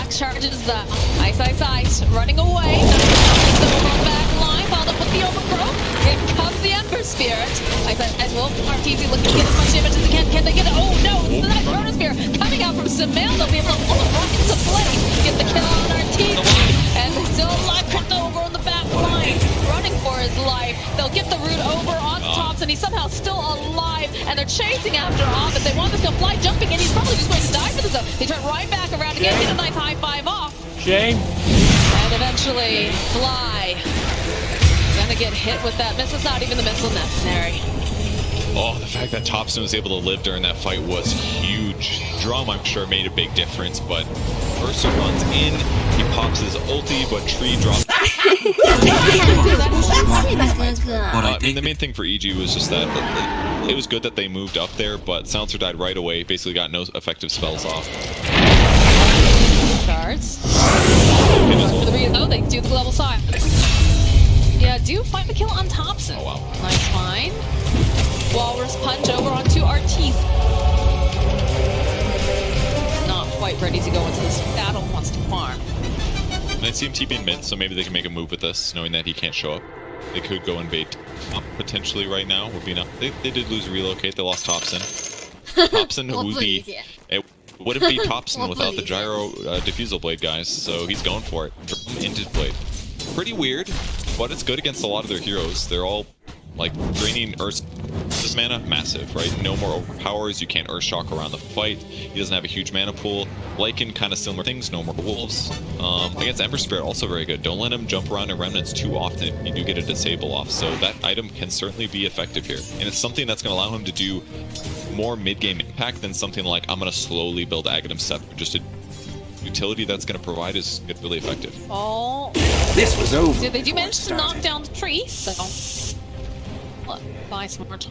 back, charges the Ice, running away. Over on the back line, followed up with the overthrow. Here comes the Ember Spirit. Ice will RTZ looking to get as much damage as they can. Can they get it? Oh no, it's the Chrono Spear coming out from Sumail. They'll be able to pull it right into play. Get the kill on RTZ. And they're still alive. Over on the back line, running for his life. They'll get the root over on Thompson. He's somehow still alive, and they're chasing after Ovid. They want this to fly jumping, and he's probably just going to die for this. They turn right back around again, get a nice high five off. Shame. And eventually, Fly gonna get hit with that missile. Not even the missile necessary. Oh, the fact that Thompson was able to live during that fight was huge. Drum, I'm sure, made a big difference, but Ursa runs in, he pops his ulti, but Tree drops. I mean, the main thing for EG was just that it was good that they moved up there, but Silencer died right away, basically got no effective spells off. Cards. For the reason, though, they do the global side. Yeah, do find the kill on Thompson. Oh, wow. Nice find. Walrus punch over onto Arteeth. Not quite ready to go into this battle, wants to farm. And I see him TPing mid, so maybe they can make a move with this, knowing that he can't show up. They could go and bait potentially right now. Would be enough. They did lose relocate. They lost Thompson. Thompson would be. It wouldn't be Thompson without the gyro diffusal blade, guys. So he's going for it. Into blade. Pretty weird, but it's good against a lot of their heroes. They're all like draining Earth. This mana, massive, right? No more overpowers. You can't Earth Shock around the fight. He doesn't have a huge mana pool. Lycan, kind of similar things. No more wolves. Against Ember Spirit, also very good. Don't let him jump around in remnants too often. You do get a disable off, so that item can certainly be effective here. And it's something that's going to allow him to do more mid-game impact than something like I'm going to slowly build Aghanim Scepter. Just a utility that's going to provide is really effective. Oh, this was over. Did they do manage to knock down the tree? So, buy smart.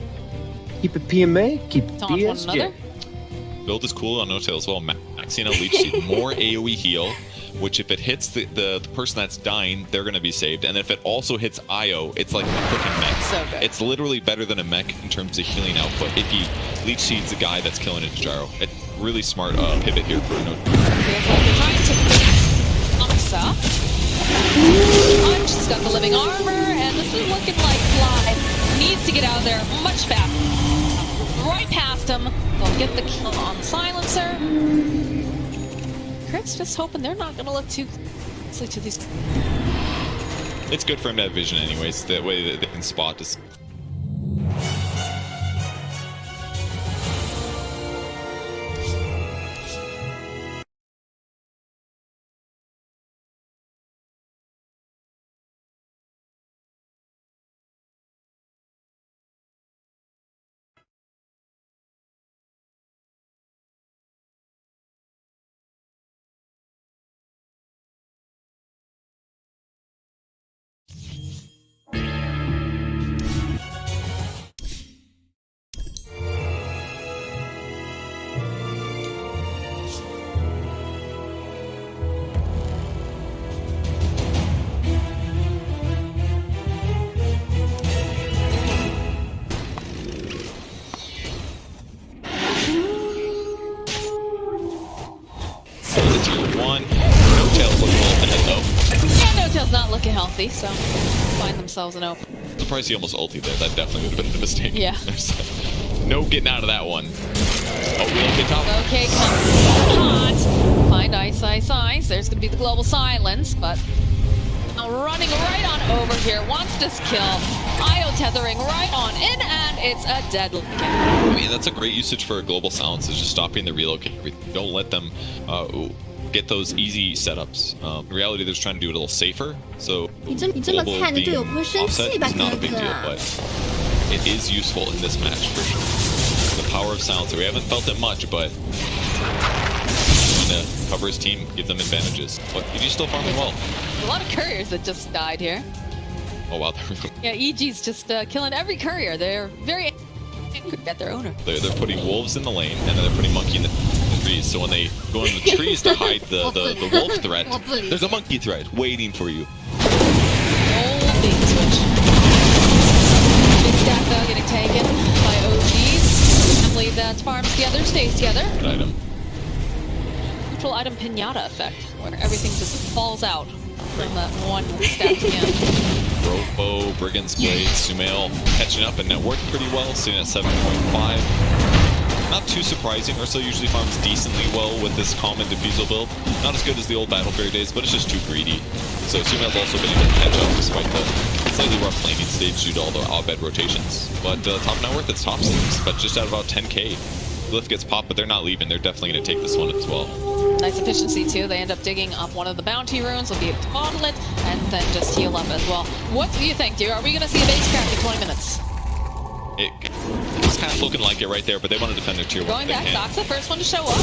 Keep it PMA, keep it Taunt one another. DSJ. Build is cool on No-Tail as well. Maxing out Leech Seed, more AoE heal, which if it hits the person that's dying, they're going to be saved. And if it also hits Io, it's like a freaking mech. So good. It's literally better than a mech in terms of healing output. If he Leech Seed's the guy that's killing his gyro. It's really smart pivot here for No. Feels like they're trying to beat Aksa. Punch, he's got the living armor, and this is looking like Fly needs to get out of there much faster. Right past him, they'll get the kill on the silencer. Kurt's just hoping they're not going to look too closely to these. It's good for him to have vision anyways, that way that they can spot this. Not looking healthy, so find themselves an open. Surprised he almost ulted there. That definitely would have been a mistake. Yeah. No getting out of that one. Oh, we get top. Okay, come hot. Find Ice. There's gonna be the global silence, but running right on over here. Wants this kill. Io tethering right on in, and it's a deadly kill. I mean, that's a great usage for a global silence, is just stopping the relocate. Don't let them get those easy setups. In reality, they're just trying to do it a little safer. So global being offset is not a big deal, but it is useful in this match for sure. The power of silencer. We haven't felt it much, but trying to cover his team, give them advantages. But EG's still farming well. A lot of couriers that just died here. Oh wow. Yeah, EG's just killing every courier. They're very angry at their owner. They're putting wolves in the lane, and then they're putting monkey in the trees. So when they go in the trees to hide the wolf threat, there's a monkey threat waiting for you. Old bait switch. Big stack though getting taken by OGs. Family that farms together stays together. Good item. actual item pinata effect, where everything just falls out from that one stacked can. Robo, Brigand's Blade, Sumail catching up, and that worked pretty well, sitting at 7.5. Not too surprising. Ursa usually farms decently well with this common defusal build. Not as good as the old Battlefair days, but it's just too greedy. So Sumail's also been able to catch up despite the slightly rough laning stage due to all the Abed rotations. But top net worth, it's top sleeps, but just at about 10k. Glyph gets popped, but they're not leaving. They're definitely going to take this one as well. Nice efficiency too. They end up digging up one of the bounty runes. They'll be able to bottle it and then just heal up as well. What do you think, dear? Are we going to see a base craft in 20 minutes? It's kind of looking like it right there, but they want to defend their tier 1. Going back, Doxa, first one to show up.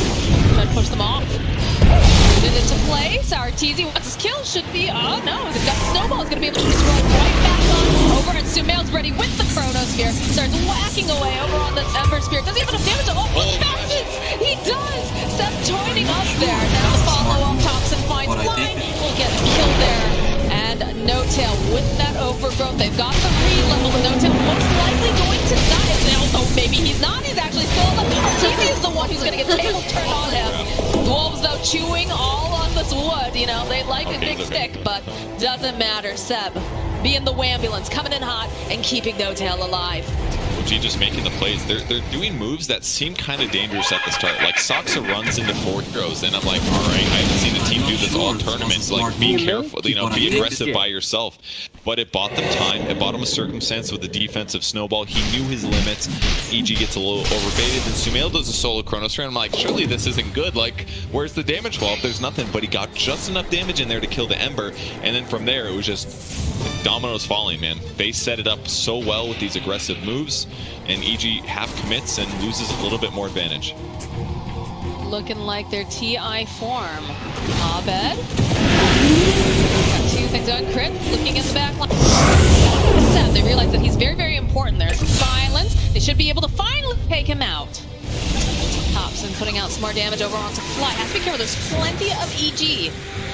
Try to push them off. Put it into play. Sourteasy wants his kill. Should be. Oh no, they've got Snowball. Is going to be able to just roll right back on over. And Sumail's ready with the Chronosphere. Starts whacking away over on this Ember Spear. Does he have enough damage? Oh, matches! He does! Seth joining up there. Now the follow up. Thompson finds line. We'll get a kill there. And No Tail with that overgrowth. They've got the re-level, but No Tail most likely going to die. And although maybe he's not, he's actually still alive. Arteezy is the one who's going to get tables turned on him. Wolves, though, chewing all on this wood. You know, they like a big stick, but doesn't matter. Seb being the Wambulance, coming in hot and keeping No Tail alive. OG just making the plays. They're doing moves that seem kind of dangerous at the start. Like Soxa runs into 4 heroes, and I'm like, all right, I haven't seen a team do this all tournaments. Like, be careful, you know, be aggressive by yourself. But it bought them time. It bought him a circumstance with the defensive Snowball. He knew his limits. EG gets a little overbaited, and Sumail does a solo Chronosphere. I'm like, surely this isn't good. Like, where's the damage? Well, there's nothing, but he got just enough damage in there to kill the Ember, and then from there, it was just dominoes falling, man. They set it up so well with these aggressive moves, and EG half commits and loses a little bit more advantage. Looking like their TI form. Abed. Got 2 things on crit. Looking at the back line. Seth, they realize that he's very, very important. There's silence. They should be able to finally take him out. Thompson putting out some more damage over onto Fly. Has to be careful. There's plenty of EG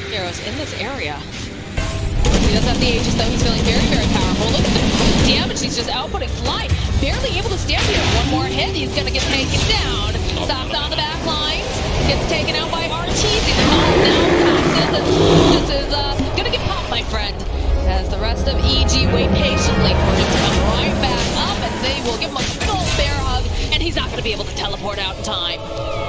heroes in this area. He does have the Aegis, though. He's feeling very, very powerful. Look at the damage he's just outputting. Fly barely able to stand here. One more hit, he's going to get taken down. Stopped on the back lines. Gets taken out by Arteezy. They're calling down Thompson. This is going to get popped, my friend. As the rest of EG wait patiently for him to come right back up, and they will give him a full bear hug, and he's not going to be able to teleport out in time.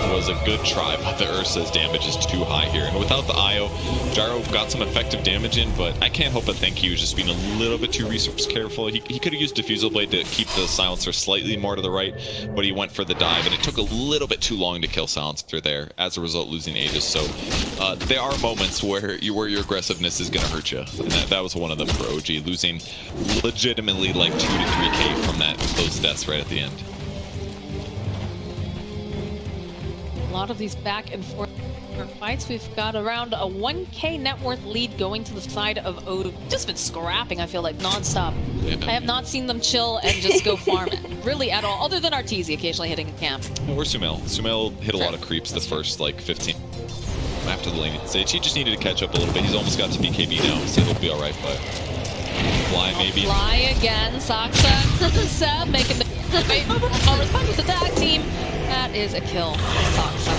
It was a good try, but the Ursa's damage is too high here. And without the IO, Gyro got some effective damage in, but I can't help but think he was just being a little bit too resource careful. He could have used Diffusal Blade to keep the Silencer slightly more to the right, but he went for the dive, and it took a little bit too long to kill Silencer there, as a result losing Aegis. So there are moments where your aggressiveness is going to hurt you, and that was one of them for OG, losing legitimately like 2 to 3k from those deaths right at the end. A lot of these back and forth fights. We've got around a 1k net worth lead going to the side of Odu. Just been scrapping, I feel like, non-stop. Yeah. I have not seen them chill and just go farm it, really at all, other than Arteezy occasionally hitting a camp. Or Sumail. Sumail hit a lot of creeps the first, like, 15. After the laning stage, he just needed to catch up a little bit. He's almost got to BKB now, so he'll be alright, but... Fly, maybe. Fly again, Soxa. Seb making the... I'll respond with the tag team. That is a kill for Soxa.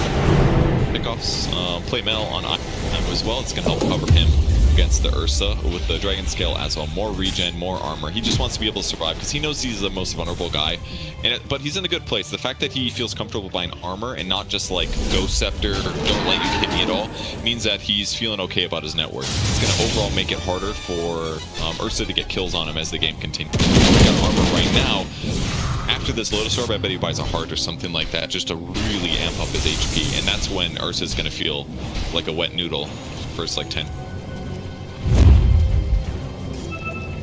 Pickoffs, play Mel on I as well. It's going to help cover him against the Ursa with the Dragon Scale as well. More regen, more armor. He just wants to be able to survive because he knows he's the most vulnerable guy. But he's in a good place. The fact that he feels comfortable buying armor and not just like Ghost Scepter or don't let you hit me at all means that he's feeling okay about his net worth. It's going to overall make it harder for Ursa to get kills on him as the game continues. He's got armor right now. After this Lotus Orb, I bet he buys a heart or something like that just to really amp up his HP. And that's when Ursa's going to feel like a wet noodle first like 10.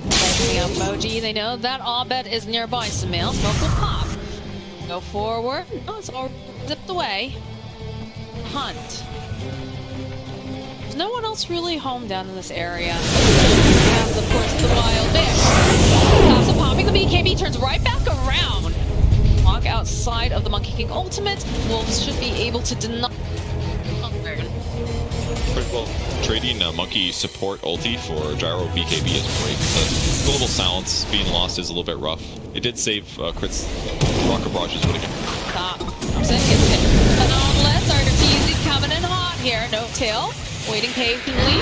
Opening up Moji, they know that Abed is nearby. Sumail, smoke will pop. Go forward. Oh, it's all zipped away. Hunt. There's no one else really home down in this area. We have, of course, the Wild Bear. Stops popping the BKB, turns right back around. Walk outside of the Monkey King ultimate. Wolves should be able to deny. Pretty well. Trading Monkey support ulti for Gyro BKB is great. The global silence being lost is a little bit rough. It did save crits. Rocket barrages would have been. Stop. Thompson gets hit. Anomalous. Arteezy coming in hot here. no tail. Waiting patiently.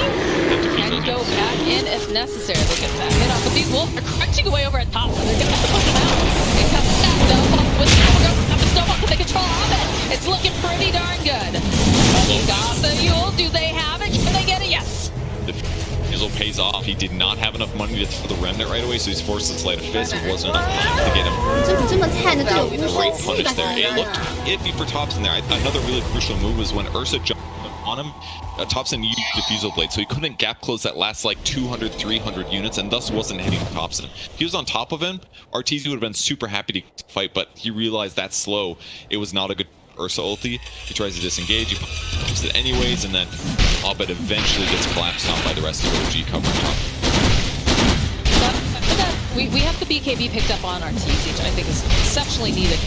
And go back in if necessary. They get back in off, but these wolves are crunching away over at top, so they're gonna have to push them out. It comes back though, with the overgrowth of the snowball because they control of it. It's looking pretty darn good. He got the Yule. Do they have it? Can they get it? Yes. The Fizzle pays off. He did not have enough money to throw the remnant right away, so he's forced to slide a fist. It wasn't enough to get him. 这么菜呢，都有无声 Great 气 punish 吧？ there. It 现 looked 在。 iffy for Thompson there. Another really crucial move was when Ursa jumped on him. Thompson used Diffusal Blade, so he couldn't gap close that last like 200, 300 units, and thus wasn't hitting Thompson. If he was on top of him, Arteezy would have been super happy to fight, but he realized that slow. It was not a good Ursa ulti. He tries to disengage, he pushes it anyways, and then Abed eventually gets collapsed on by the rest of OG covering top. We have the BKB picked up on Arteezy, which I think is exceptionally needed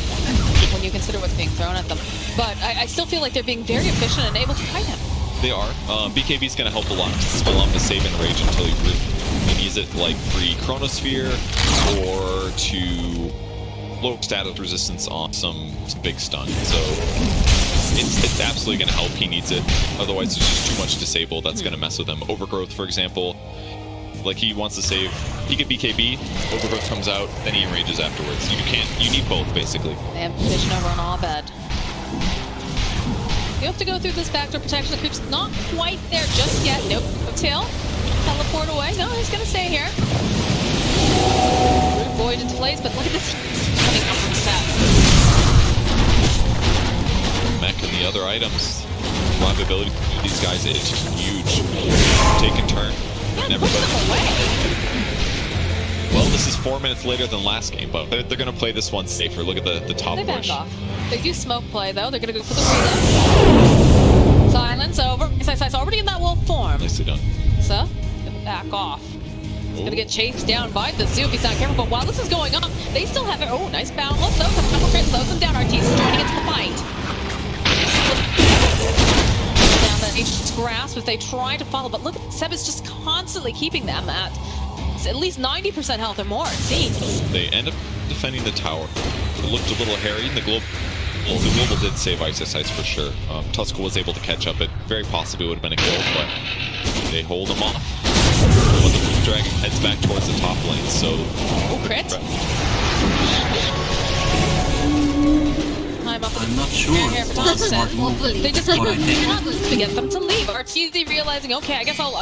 when you consider what's being thrown at them. But I still feel like they're being very efficient and able to fight him. They are. BKB is going to help a lot to allow him to save Enrage until he needs it, like free Chronosphere or to low status resistance on some big stun. So it's absolutely going to help. He needs it. Otherwise, there's just too much disable that's going to mess with him. Overgrowth, for example, like he wants to save. He can BKB, Overgrowth comes out, then he enrages afterwards. You need both, basically. They have vision over on Abed. You have to go through this backdoor protection. The creep's not quite there just yet. Nope. Tail. Teleport away. No, he's going to stay here. Void into place, but look at this. Coming up from the set. Mech and the other items. Survivability for these guys is huge. Take and turn. Yeah, Never push them away. Well, this is 4 minutes later than last game, but they're going to play this one safer. Look at the top They back push. off. They do smoke play, though. They're going to go for the reload. Silence over. Si's already in that wolf form. Nicely done. So, back off. He's going to get chased down by the zoo if he's not careful. But while this is going on, they still have it. Oh, nice boundless, though. The double crit slows them down. Arteezy is trying to get to the fight. Down that H's grasp if they try to follow. But look, Seb is just constantly keeping them at least 90% health or more, it seems. They end up defending the tower. It looked a little hairy. The global did save Ice for sure. Tuskle was able to catch up. It very possibly would have been a kill, but they hold him off. But the Blue Dragon heads back towards the top lane, so... Oh, crit! I'm not sure. They just keep to get them to leave. Arteezy realizing, okay, I guess I'll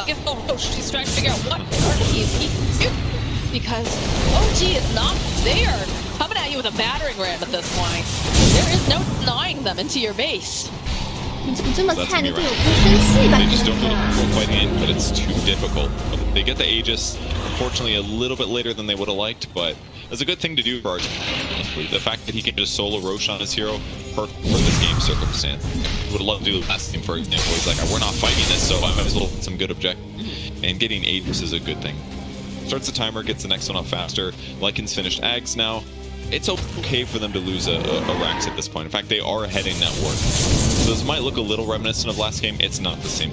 roach. She's trying to figure out what Arteezy can do. Because OG is not there. Coming at you with a battering ram at this point. There is no denying them into your base. 你怎么这么菜呢？都有无声气吧？ They just 现 don't 在。 go quite in, but it's too difficult. They get the Aegis, unfortunately a little bit later than they would have liked, but it's a good thing to do for Arteezy. The fact that he can just solo Roche on his hero, perfect for this game circumstance. Would have loved to do the last game, for example. He's like, we're not fighting this, so I might as well get some good objective. And getting Aegis is a good thing. Starts the timer, gets the next one up faster. Lycan's finished Ags now. It's okay for them to lose a Rax at this point. In fact, they are ahead in net worth. So this might look a little reminiscent of last game. It's not the same.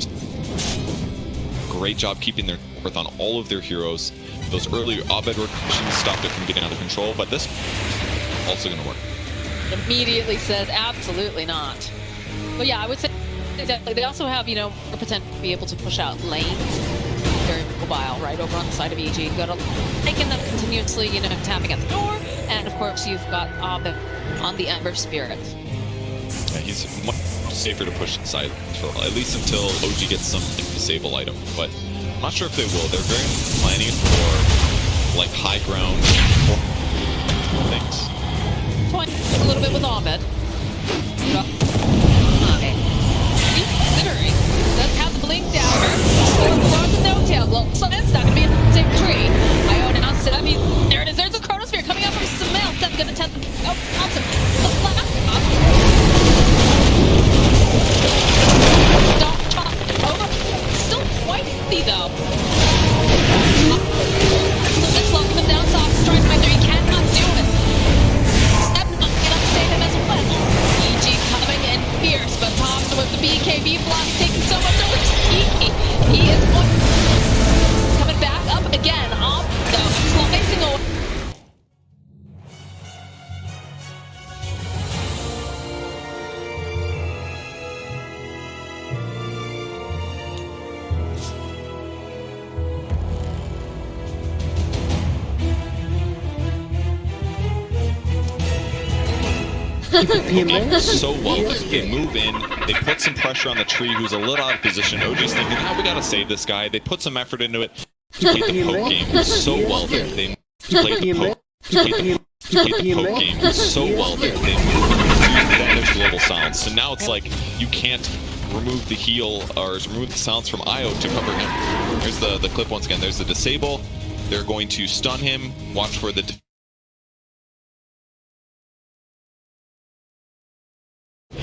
Great job keeping their worth on all of their heroes. Those early Abed rotations stopped it from getting out of control, but this is also going to work. Immediately says absolutely not. But yeah, I would say exactly. They also have, more potential to be able to push out lanes. Very mobile, right over on the side of EG. You got to taking them continuously, tapping at the door. And of course, you've got Abed on the Ember Spirit. Yeah, he's much safer to push inside for at least until OG gets some disable item. But I'm not sure if they will. They're very planning for like high ground things. A little bit with Abed. Okay. Considering does have the blink dagger or the no tail. Well, so it's not gonna be a safe tree. Iona now set up. There it is. There's a Chronosphere coming out from Samel. That's gonna test. Oh, Thompson. Still quite healthy though. Let's lock him down. Soft trying to make sure he cannot do it. Step not get up to save him as well. Keep the PMA. So well. They move in. They put some pressure on the tree, who's a little out of position. OG's thinking, "How we gotta save this guy." They put some effort into it. He played the poke game so well there. They played the poke. He played the poke game so well there. They moved into then there's global silence. So now it's like you can't remove the heal or remove the silence from Io to cover him. There's the clip once again. There's the disable. They're going to stun him. Watch for the.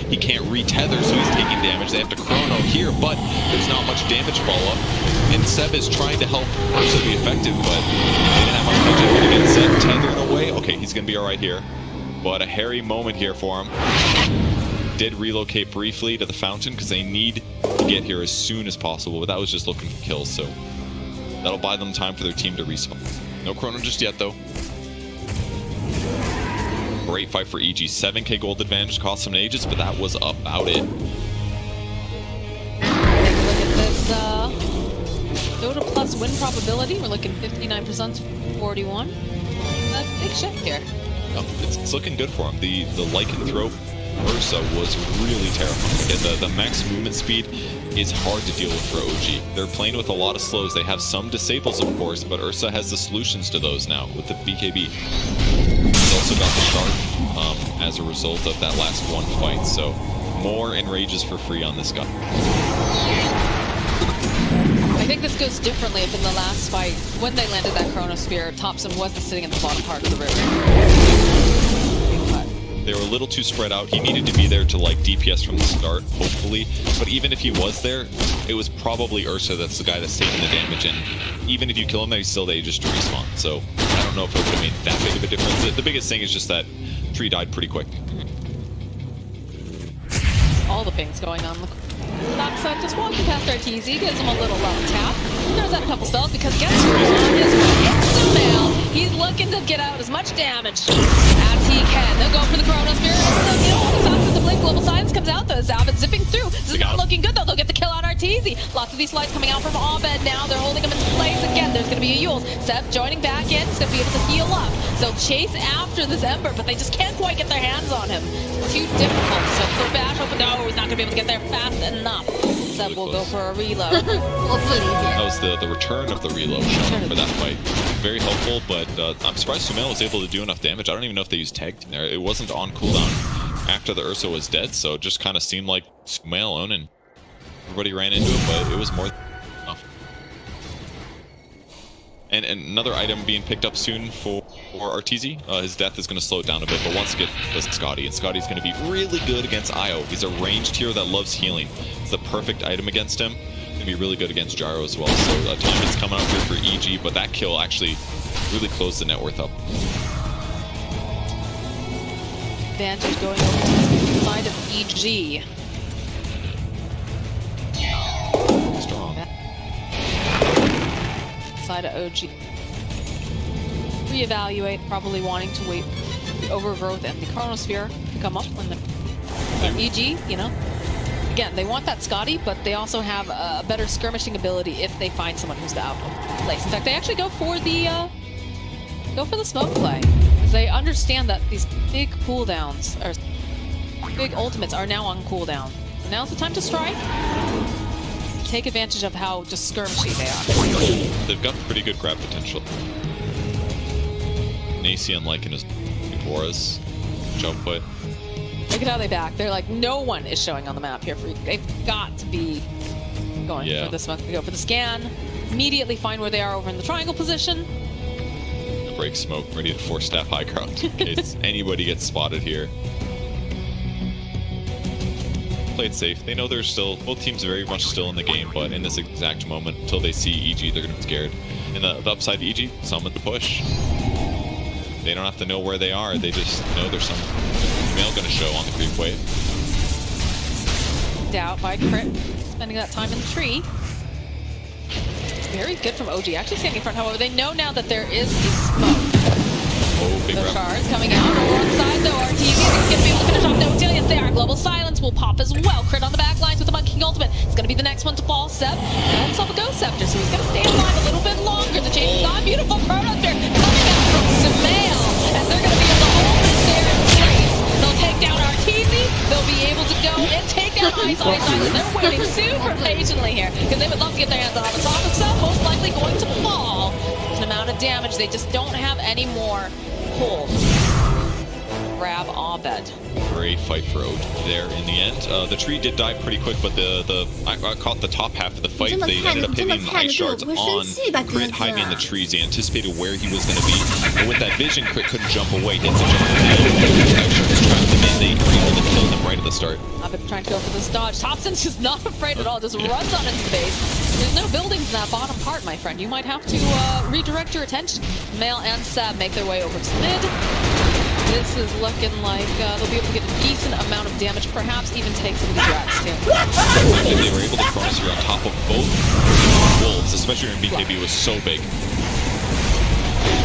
He can't retether, so he's taking damage. They have to chrono here, but there's not much damage follow-up. And Seb is trying to help Ursa be effective, but they didn't have much damage. Again, Seb tethering away. Okay, he's going to be all right here. But a hairy moment here for him. Did relocate briefly to the fountain because they need to get here as soon as possible, but that was just looking for kills, so that'll buy them time for their team to respawn. No chrono just yet, though. Great fight for EG. 7k gold advantage cost some ages, but that was about it. Take a look at this DOTA plus win probability. We're looking 59% to 41. A big shift here. It's looking good for him. The lycanthrope Ursa was really terrifying. The max movement speed is hard to deal with for OG. They're playing with a lot of slows. They have some disables, of course, but Ursa has the solutions to those now with the BKB. He's also got the Shark as a result of that last one fight, so more enrages for free on this guy. I think this goes differently if in the last fight, when they landed that Chronosphere, Thompson wasn't sitting in the bottom part of the river. They were a little too spread out. He needed to be there to like DPS from the start, hopefully. But even if he was there, it was probably Ursa that's the guy that's taking the damage. And even if you kill him there, he's still there just to respawn. So I don't know if it would have made that big of a difference. The biggest thing is just that tree died pretty quick. All the things going on. Backside just walking past RTZ, gives him a little love tap. Throws out a couple spells because guess who's on his way? It's Sumail. He's looking to get out as much damage as he can. They'll go for the Chronosphere. So, you know what? It's after the blink. Global Silence comes out though. Zabit zipping through. This is not looking good though. They'll get the kill on RTZ. Lots of these slides coming out from Abed now. They're holding him in place again. There's going to be a Yules. Seb joining back in. He's going to be able to heal up. So chase after this Ember, but they just can't quite get their hands on him. It's too difficult. So for Bash open, no, he's not going to be able to get there fast enough. Seb will go for a reload. That was the return of the reload for that fight. Very helpful, but I'm surprised Sumail was able to do enough damage. I don't even know if they used tag there. It wasn't on cooldown after the Ursa was dead, so it just kind of seemed like Sumail alone, and everybody ran into it, but it was more than enough. And another item being picked up soon for RTZ. His death is going to slow it down a bit, but once again, was Scotty, and Scotty's going to be really good against Io. He's a ranged hero that loves healing. It's the perfect item against him. Going to be really good against Gyro as well. So time is coming out here for EG, but that kill actually really closed the net worth up. Advantage going over to the side of EG. Strong. Side of OG. Reevaluate, probably wanting to wait for the Overgrowth and the Chronosphere to come up when the EG, you know. Again, they want that Scotty, but they also have a better skirmishing ability if they find someone who's out of place. In fact, they actually go for the smoke play. They understand that these big cooldowns, or big ultimates, are now on cooldown. So now's the time to strike. Take advantage of how just skirmishy they are. They've got pretty good grab potential. Nacy and Lycan is before us. Jump put. Look at how they back. They're like, no one is showing on the map here for you. They've got to be going for the smoke. They go for the scan. Immediately find where they are over in the triangle position. Break smoke, ready to force staff high ground in case anybody gets spotted here. Play it safe. They know they're still, both teams are very much still in the game, but in this exact moment, until they see EG, they're going to be scared. And the upside EG, someone to push. They don't have to know where they are, they just know there's some male going to show on the creep wave. Doubt by Crit, spending that time in the tree. Very good from OG, actually standing in front. However, they know now that there is the smoke. Oh, big The round. shards coming out over on the side though. RTZ is going to be able to finish off no Tilians there. Global Silence will pop as well. Crit on the back lines with the Monkey King Ultimate. It's going to be the next one to fall. Seb got himself a Ghost Scepter, so he's going to stay alive a little bit longer. The chase is on. Beautiful Chronosphere coming out from Sumail, as they're going to be able to hold this there in place. They'll take down again. Ice. They're waiting super patiently here because they would love to get their hands on the top of some, most likely going to fall. It's an amount of damage. They just don't have any more hold. Grab Abed. Great fight for OG there in the end. The tree did die pretty quick, but I caught the top half of the fight. They ended up hitting the ice shards on crit hiding in the trees. They anticipated where he was going to be, and with that vision, crit couldn't jump away. Hits a jump the ice shards trapped them in. They were able to kill them right at the start. Abed trying to go for this dodge. Thompson's just not afraid at all. Just runs on into base. There's no buildings in that bottom part, my friend. You might have to redirect your attention. Mail and Seb make their way over to mid. This is looking like they'll be able to get a decent amount of damage, perhaps even take some of the drags too. They were able to chronosphere on top of both wolves, especially when BKB was so big.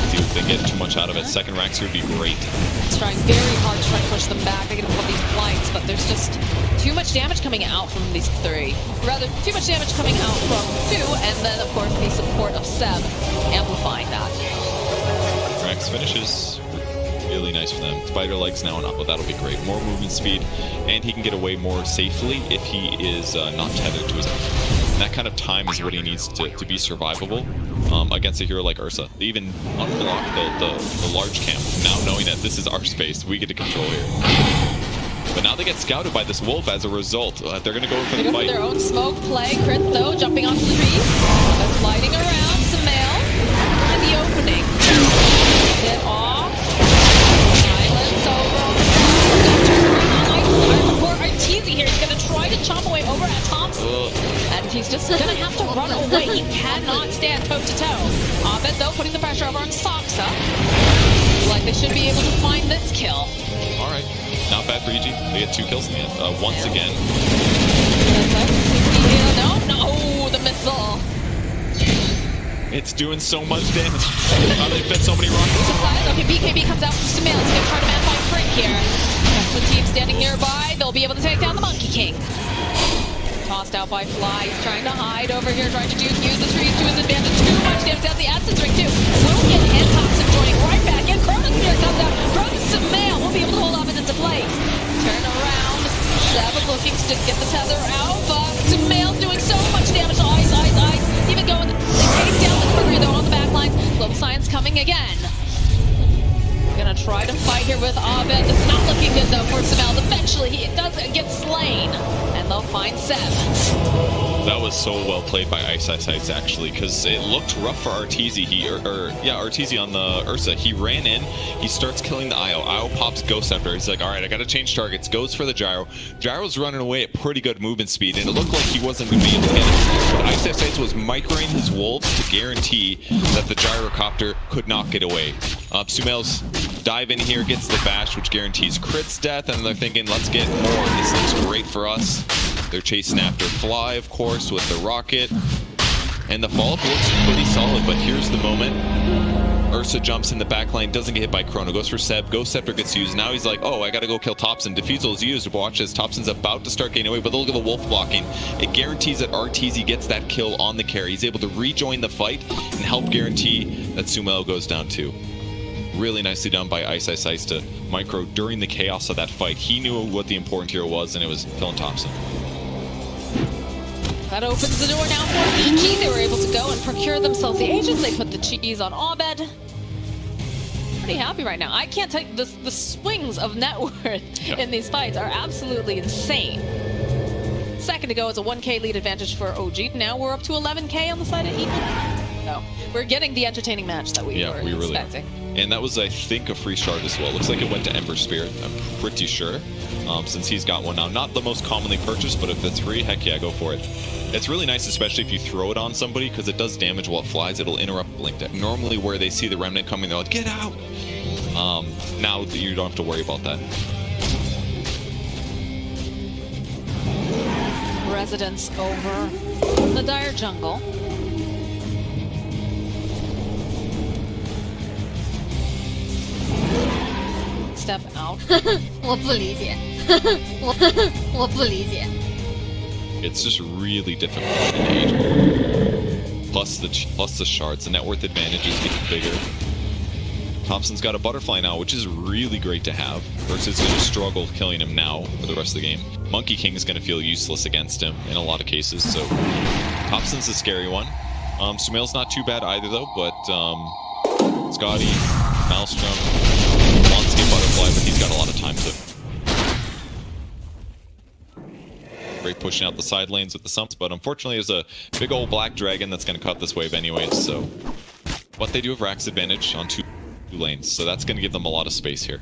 See if they get too much out of it. Second racks here would be great. It's trying very hard to try to push them back. They get all these flights, but there's just too much damage coming out from these three. Rather, too much damage coming out from two, and then of course the support of Seb amplifying that. Rax finishes. Really nice for them. Spider legs now and up, but that'll be great. More movement speed, and he can get away more safely if he is not tethered to his enemy. And that kind of time is what he needs to be survivable against a hero like Ursa. They even unblock the large camp, now knowing that this is our space. We get to control here. But now they get scouted by this wolf as a result. They're going to go for the fight. Their own smoke play. Crit, though, jumping onto the trees. They're sliding around. Sumail in the opening. Hit off. Here. He's going to try to chomp away over at Thompson. And he's just going to have to run away. He cannot stand toe-to-toe. Abed, though, putting the pressure over on Soxa. Like they should be able to find this kill. All right. Not bad for EG. They get 2 kills in the end. Once again. No, the missile. It's doing so much damage. How they fit so many rockets? Okay, BKB comes out from Sumail. He's going to try to man-fight Frank here. That's the team standing nearby. They'll be able to take down the Monkey King. Tossed out by Fly. He's trying to hide over here, trying to use the trees to his advantage. Too much damage. That's the Essence Ring, too. Will get in. Thompson joining right back in. Chronosphere comes out from Sumail. We'll be able to hold off it into place. Turn around. Seb looking to get the tether out, but Sumail doing so much damage. Ice. Even going to take down the Courier, though, on the back lines. Global Science coming again. Gonna try to fight here with Abed. It's not looking good though for Sumail. Eventually he does get slain, and they'll find Seb. That was so well played by Ice actually, because it looked rough for Arteezy. Arteezy on the Ursa. He ran in, he starts killing the Io. Io pops Ghost after. He's like, all right, I gotta change targets. Goes for the Gyro. Gyro's running away at pretty good movement speed, and it looked like he wasn't gonna be able to hit it. But Ice was microing his wolves to guarantee that the Gyrocopter could not get away. Sumail's dive in here, gets the bash, which guarantees Crit's death, and they're thinking, let's get more. This looks great for us. They're chasing after Fly, of course, with the rocket. And the follow-up looks pretty solid, but here's the moment. Ursa jumps in the backline, doesn't get hit by Chrono, goes for Seb, Ghost Scepter gets used. Now he's like, oh, I gotta go kill Thompson. Defusal is used. Watch as Thompson's about to start getting away, but look at the wolf blocking. It guarantees that Arteezy gets that kill on the carry. He's able to rejoin the fight and help guarantee that Sumail goes down too. Really nicely done by Ice to micro during the chaos of that fight. He knew what the important hero was, and it was killing Thompson. That opens the door now for EG. They were able to go and procure themselves the agents. They put the cheese on Abed. Pretty happy right now. I can't tell you, the swings of net worth in these fights are absolutely insane. Second to go is a 1K lead advantage for OG. Now we're up to 11K on the side of Eagle. No, we're getting the entertaining match that we were expecting. Really. And that was, I think, a free shard as well. Looks like it went to Ember Spirit, I'm pretty sure, since he's got one now. Not the most commonly purchased, but if it's free, heck yeah, go for it. It's really nice, especially if you throw it on somebody, because it does damage while it flies. It'll interrupt Blink Deck. Normally, where they see the Remnant coming, they're like, get out! Now you don't have to worry about that. Residents over the Dire Jungle. Step out. 我不理解，我不理解。 It's just really difficult in Age. Plus the shards, the net worth advantage is getting bigger. Thompson's got a butterfly now, which is really great to have. Versus going to struggle killing him now for the rest of the game. Monkey King is going to feel useless against him in a lot of cases, so Thompson's a scary one. Sumail's not too bad either though, but Scotty, Maelstrom wants to get butterfly, but he's got a lot of time to. Great pushing out the side lanes with the sumps, but unfortunately there's a big old black dragon that's going to cut this wave anyways, so what they do have Rack's advantage on two lanes, so that's going to give them a lot of space here.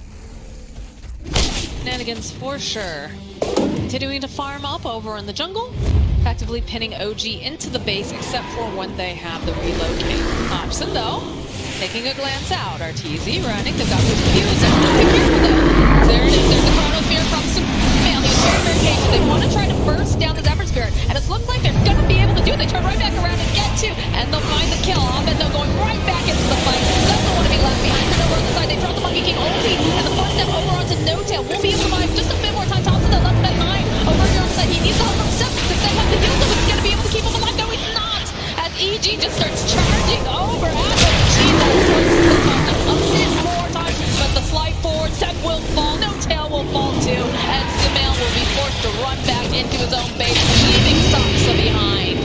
Shenanigans for sure. Continuing to farm up over in the jungle, effectively pinning OG into the base, except for when they have the relocate option though. Taking a glance out, RTZ running, they've got the fuse, and be careful though. There it is, there's the Chronosphere from Sumail. He was very patient. They want to try to burst down the Zephyr Spirit, and it looks like they're going to be able to do it. They turn right back around and get to, and they'll find the kill. Abendo going right back into the fight. Doesn't want to be left behind. And over on the side, they drop the Monkey King ulti, and the first step over onto NoTail won't be able to survive just a bit more time. Thompson that left behind. Over here on the side, he needs the help from Steph to set up the heal, so he's going to be able to keep him alive. No, he's not, as EG just starts charging over Abendo. A bit more time, but the slide forward, Seb will fall, NoTail will fall too, and Sumail will be forced to run back into his own base, leaving Sansa behind.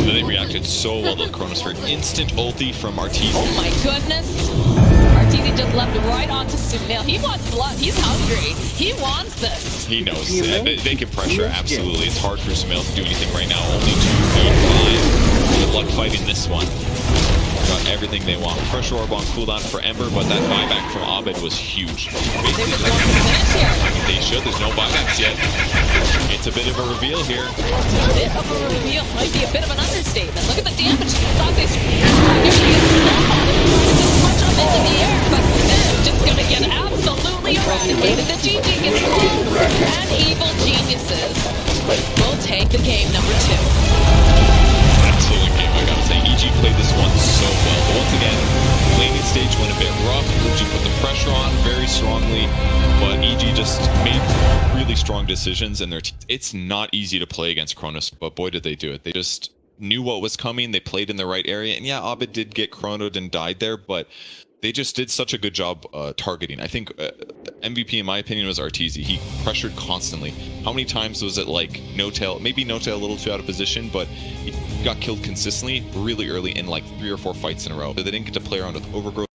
They reacted so well to the Chronosphere. Instant ulti from RTZ. Oh my goodness. RTZ just leapt right onto Sumail. He wants blood. He's hungry. He wants this. He knows. They can pressure, absolutely. It's hard for Sumail to do anything right now. Only 2v5. Good luck fighting this one. Got everything they want. Pressure orb on cooldown for Ember, but that buyback from Abed was huge. They just want to finish here. They should. There's no buybacks yet. It's a bit of a reveal here. A bit of a reveal. Might be a bit of an understatement. Look at the damage. Thought they punch up into the air, but they're just going to get absolutely eradicated. The GG gets called, and Evil Geniuses will take the game number 2. Excellent game, I gotta say. EG played this one so well. But once again, laning stage went a bit rough. EG put the pressure on very strongly, but EG just made really strong decisions, and it's not easy to play against Chronos, but boy did they do it. They just knew what was coming, they played in the right area, and yeah, Abed did get chronoed and died there, but they just did such a good job targeting. I think the MVP, in my opinion, was RTZ. He pressured constantly. How many times was it like NoTail, maybe NoTail a little too out of position, but he got killed consistently really early in like 3 or 4 fights in a row. So they didn't get to play around with overgrowth.